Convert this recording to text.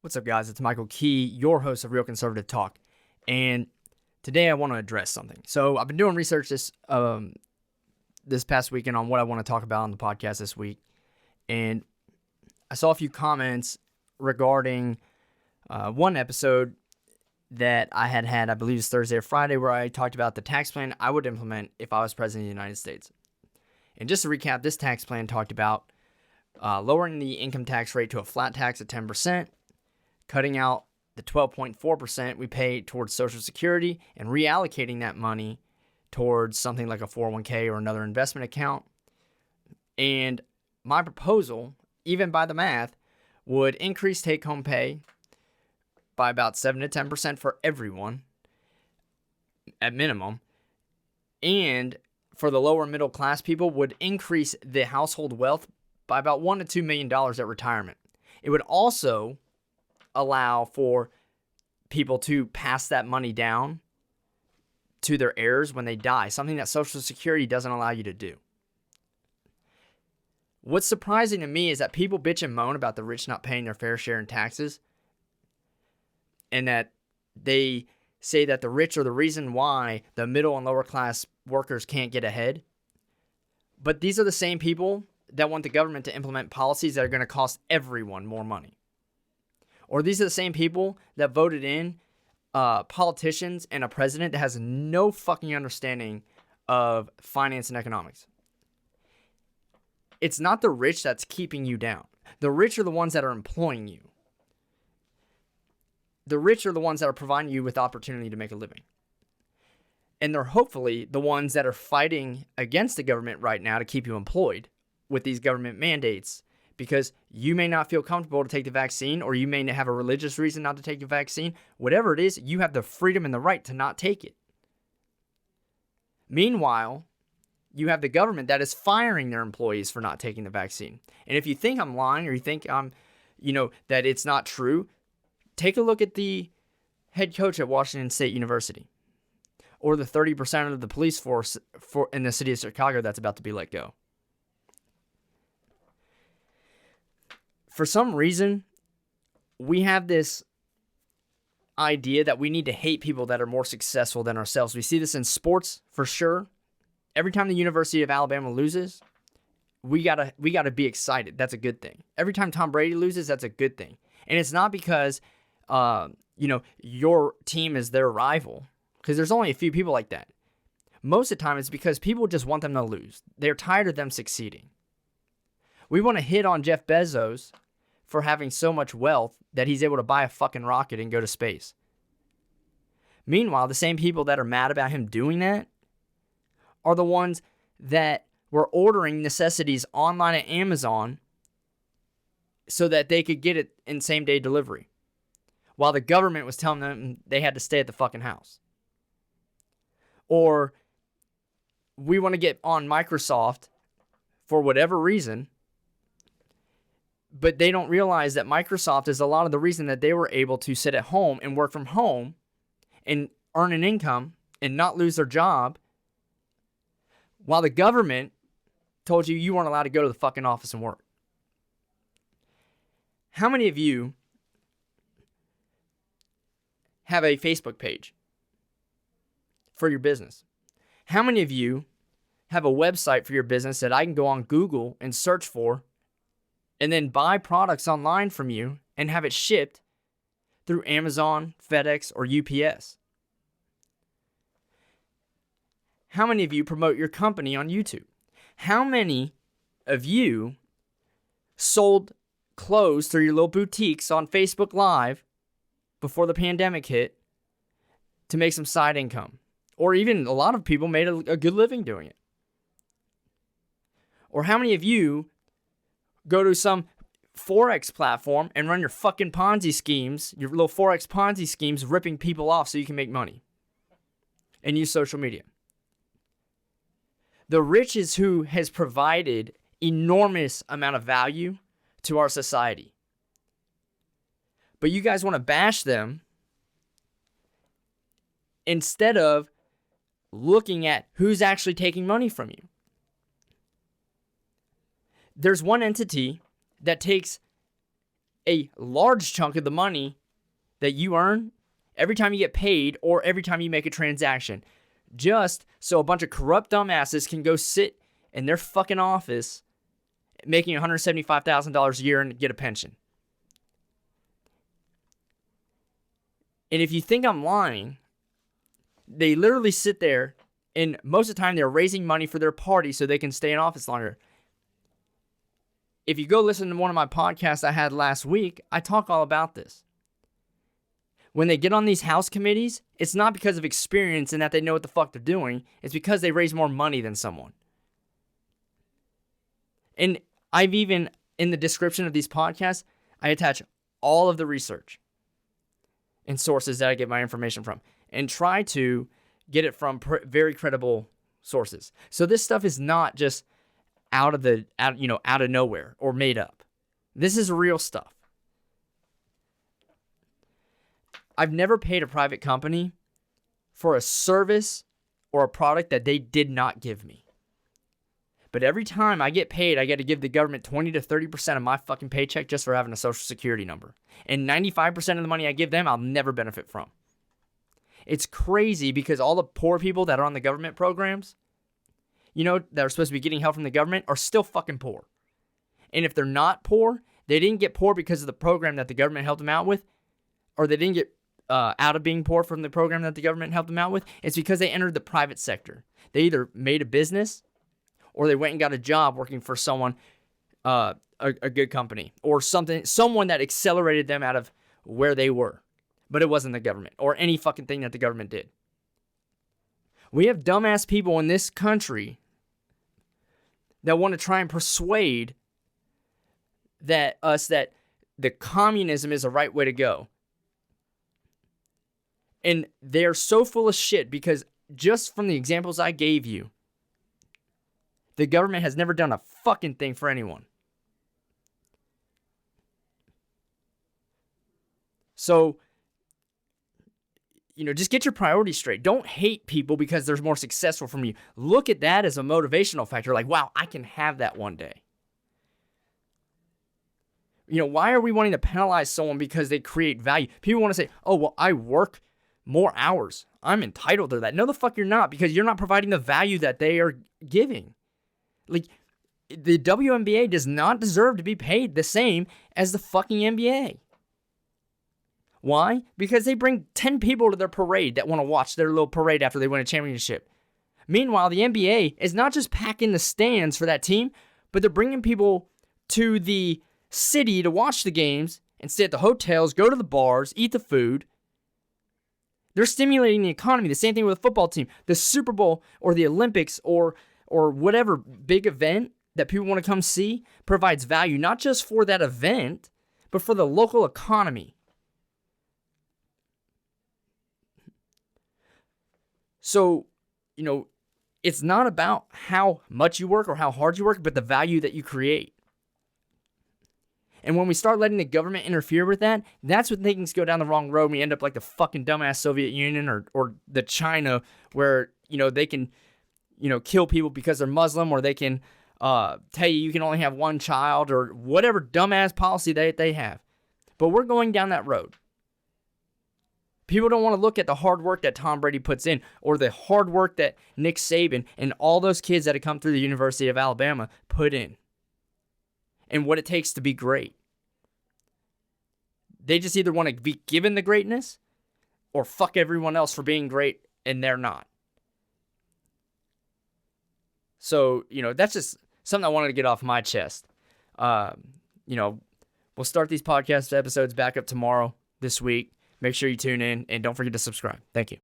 What's up, guys? It's Michael Key, your host of Real Conservative Talk, and today I want to address something. So I've been doing research this past weekend on what I want to talk about on the podcast this week, and I saw a few comments regarding one episode that I had, I believe it's Thursday or Friday, where I talked about the tax plan I would implement if I was president of the United States. And just to recap, this tax plan talked about lowering the income tax rate to a flat tax of 10%, cutting out the 12.4% we pay towards Social Security and reallocating that money towards something like a 401k or another investment account. And my proposal, even by the math, would increase take-home pay by about 7 to 10% for everyone at minimum. And for the lower middle class people, would increase the household wealth by about $1 to $2 million at retirement. It would also allow for people to pass that money down to their heirs when they die, something that Social Security doesn't allow you to do. What's surprising to me is that people bitch and moan about the rich not paying their fair share in taxes, and that they say that the rich are the reason why the middle and lower class workers can't get ahead. But these are the same people that want the government to implement policies that are going to cost everyone more money. Or these are the same people that voted in politicians and a president that has no fucking understanding of finance and economics. It's not the rich that's keeping you down. The rich are the ones that are employing you. The rich are the ones that are providing you with opportunity to make a living. And they're hopefully the ones that are fighting against the government right now to keep you employed with these government mandates, because you may not feel comfortable to take the vaccine, or you may have a religious reason not to take the vaccine. Whatever it is, you have the freedom and the right to not take it. Meanwhile, you have the government that is firing their employees for not taking the vaccine. And if you think I'm lying, or you think that it's not true, take a look at the head coach at Washington State University, or the 30% of the police force in the city of Chicago that's about to be let go. For some reason, we have this idea that we need to hate people that are more successful than ourselves. We see this in sports for sure. Every time the University of Alabama loses, we gotta be excited. That's a good thing. Every time Tom Brady loses, that's a good thing. And it's not because your team is their rival, because there's only a few people like that. Most of the time, it's because people just want them to lose. They're tired of them succeeding. We want to hit on Jeff Bezos for having so much wealth that he's able to buy a fucking rocket and go to space. Meanwhile, the same people that are mad about him doing that are the ones that were ordering necessities online at Amazon so that they could get it in same-day delivery, while the government was telling them they had to stay at the fucking house. Or we want to get on Microsoft for whatever reason, but they don't realize that Microsoft is a lot of the reason that they were able to sit at home and work from home and earn an income and not lose their job, while the government told you weren't allowed to go to the fucking office and work. How many of you have a Facebook page for your business? How many of you have a website for your business that I can go on Google and search for and then buy products online from you and have it shipped through Amazon, FedEx, or UPS? How many of you promote your company on YouTube? How many of you sold clothes through your little boutiques on Facebook Live before the pandemic hit to make some side income? Or even a lot of people made a good living doing it. Or how many of you go to some Forex platform and run your fucking Ponzi schemes, your little Forex Ponzi schemes, ripping people off so you can make money and use social media? The rich is who has provided enormous amount of value to our society. But you guys want to bash them instead of looking at who's actually taking money from you. There's one entity that takes a large chunk of the money that you earn every time you get paid or every time you make a transaction, just so a bunch of corrupt dumbasses can go sit in their fucking office making $175,000 a year and get a pension. And if you think I'm lying, they literally sit there, and most of the time they're raising money for their party so they can stay in office longer. If you go listen to one of my podcasts I had last week, I talk all about this. When they get on these House committees, it's not because of experience and that they know what the fuck they're doing. It's because they raise more money than someone. And I've even, in the description of these podcasts, I attach all of the research and sources that I get my information from, and try to get it from very credible sources. So this stuff is not just out of nowhere or made up. This is real stuff. I've never paid a private company for a service or a product that they did not give me. But every time I get paid, I get to give the government 20 to 30% of my fucking paycheck just for having a social security number. And 95% of the money I give them, I'll never benefit from. It's crazy because all the poor people that are on the government programs, that are supposed to be getting help from the government, are still fucking poor. And if they're not poor, they didn't get poor because of the program that the government helped them out with, or they didn't get out of being poor from the program that the government helped them out with. It's because they entered the private sector. They either made a business or they went and got a job working for someone, a good company, or someone that accelerated them out of where they were. But it wasn't the government or any fucking thing that the government did. We have dumbass people in this country that want to try and persuade that the communism is the right way to go. And they're so full of shit because just from the examples I gave you, the government has never done a fucking thing for anyone. So, just get your priorities straight. Don't hate people because they're more successful from you. Look at that as a motivational factor. Like, wow, I can have that one day. Why are we wanting to penalize someone because they create value? People want to say, oh, well, I work more hours. I'm entitled to that. No, the fuck you're not, because you're not providing the value that they are giving. Like, the WNBA does not deserve to be paid the same as the fucking NBA. Why? Because they bring 10 people to their parade that want to watch their little parade after they win a championship. Meanwhile, the NBA is not just packing the stands for that team, but they're bringing people to the city to watch the games and stay at the hotels, go to the bars, eat the food. They're stimulating the economy. The same thing with a football team. The Super Bowl or the Olympics or whatever big event that people want to come see provides value, not just for that event, but for the local economy. So, it's not about how much you work or how hard you work, but the value that you create. And when we start letting the government interfere with that, that's when things go down the wrong road. We end up like the fucking dumbass Soviet Union or the China where, they can, kill people because they're Muslim, or they can tell you can only have one child, or whatever dumbass policy they have. But we're going down that road. People don't want to look at the hard work that Tom Brady puts in, or the hard work that Nick Saban and all those kids that have come through the University of Alabama put in, and what it takes to be great. They just either want to be given the greatness or fuck everyone else for being great, and they're not. So, that's just something I wanted to get off my chest. We'll start these podcast episodes back up tomorrow, this week. Make sure you tune in, and don't forget to subscribe. Thank you.